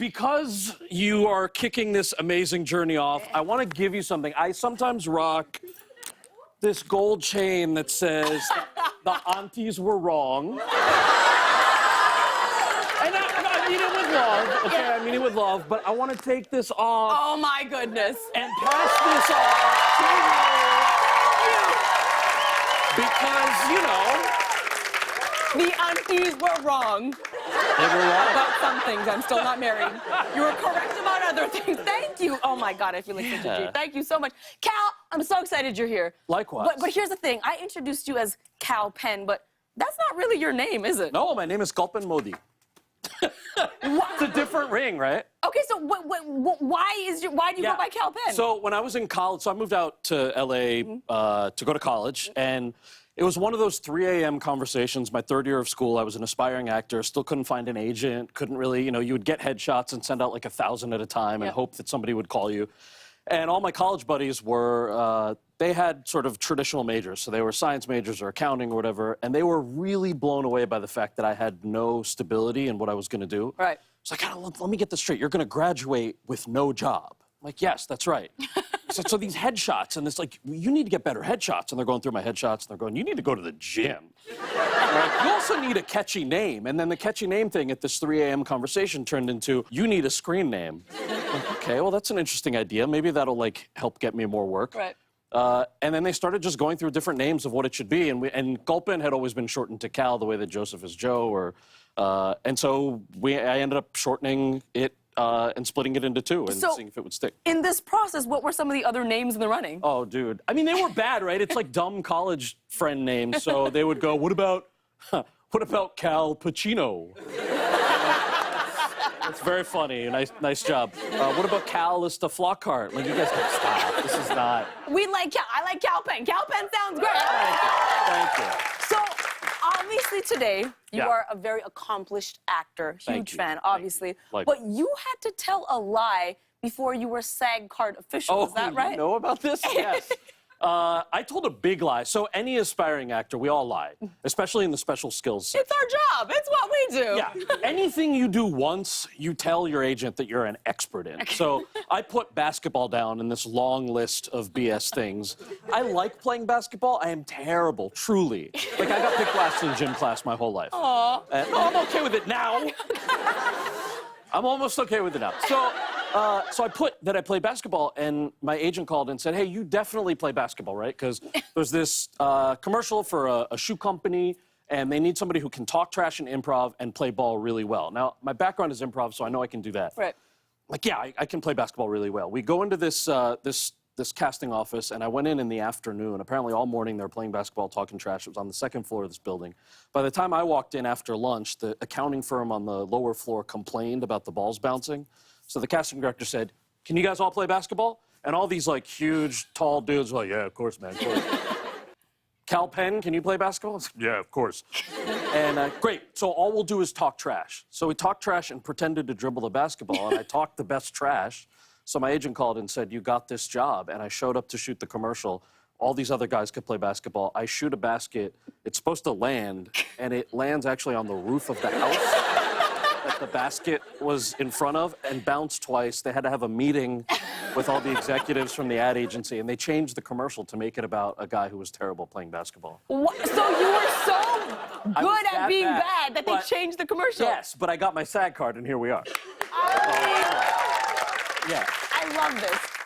because you are kicking this amazing journey off, I want to give you something. I sometimes rock this gold chain that says the aunties were wrong. And I mean it with love, okay? I mean it with love, but I want to take this off. Oh my goodness. And pass this off to you. Because, you know. The aunties were wrong. They were wrong. About some things. I'm still not married. You were correct about other things. Thank you. Oh my God, I feel like such a G. Thank you so much. Cal, I'm so excited you're here. Likewise. But here's the thing. I introduced you as Cal Penn, but that's not really your name, is it? No, my name is Kalpan Modi. It's a different ring, right? Okay, so why do you go by Cal Penn? So when I was in college, so I moved out to LA to go to college, and it was one of those 3 a.m. conversations. My third year of school, I was an aspiring actor, still couldn't find an agent, couldn't really, you know, you would get headshots and send out like 1,000 at a time and hope that somebody would call you. And all my college buddies were, they had sort of traditional majors. So they were science majors or accounting or whatever. And they were really blown away by the fact that I had no stability in what I was going to do. Right. So I let me get this straight. You're going to graduate with no job. I'm like, yes, that's right. So these headshots, and it's like, you need to get better headshots. And they're going through my headshots, and they're going, you need to go to the gym. Like, you also need a catchy name. And then the catchy name thing at this 3 a.m. conversation turned into, you need a screen name. Like, okay, well, that's an interesting idea. Maybe that'll, like, help get me more work. Right. And then they started just going through different names of what it should be. And Gulpin had always been shortened to Cal, the way that Joseph is Joe. And so I ended up shortening it and splitting it into two and seeing if it would stick. In this process, what were some of the other names in the running? Oh, dude. I mean, they were bad, right? It's like dumb college friend names. So they would go, what about Cal Pacino? It's very funny. Nice job. What about Calista Flockhart? Like, you guys gotta stop. This is not. We like Cal. I like Cal Penn. Cal Penn sounds great. Thank you. So, obviously today, you are a very accomplished actor, huge fan, obviously. But you had to tell a lie before you were SAG card official, is that right? You know about this? Yes. I told a big lie. So any aspiring actor, we all lie, especially in the special skills section. It's our job. It's what we do. Yeah. Anything you do once, you tell your agent that you're an expert in. So I put basketball down in this long list of BS things. I like playing basketball. I am terrible, truly. Like, I got picked last in gym class my whole life. Aww. No, I'm okay with it now. I'm almost okay with it now. So I put that I play basketball, and my agent called and said, hey, you definitely play basketball, right? Because there's this commercial for a shoe company, and they need somebody who can talk trash and improv and play ball really well. Now, my background is improv, so I know I can do that. Right. Like, yeah, I can play basketball really well. We go into this casting office, and I went in the afternoon. Apparently, all morning, they were playing basketball, talking trash. It was on the second floor of this building. By the time I walked in after lunch, the accounting firm on the lower floor complained about the balls bouncing. So the casting director said, can you guys all play basketball? And all these, like, huge, tall dudes were like, yeah, of course, man, of course. Cal Penn, can you play basketball? I was like, yeah, of course. And great, so all we'll do is talk trash. So we talked trash and pretended to dribble the basketball, and I talked the best trash. So my agent called and said, you got this job. And I showed up to shoot the commercial. All these other guys could play basketball. I shoot a basket. It's supposed to land, and it lands actually on the roof of the house that the basket was in front of and bounced twice. They had to have a meeting with all the executives from the ad agency, and they changed the commercial to make it about a guy who was terrible playing basketball. What? So you were so good at being bad that they changed the commercial? Yes, but I got my SAG card, and here we are. I yeah. love this.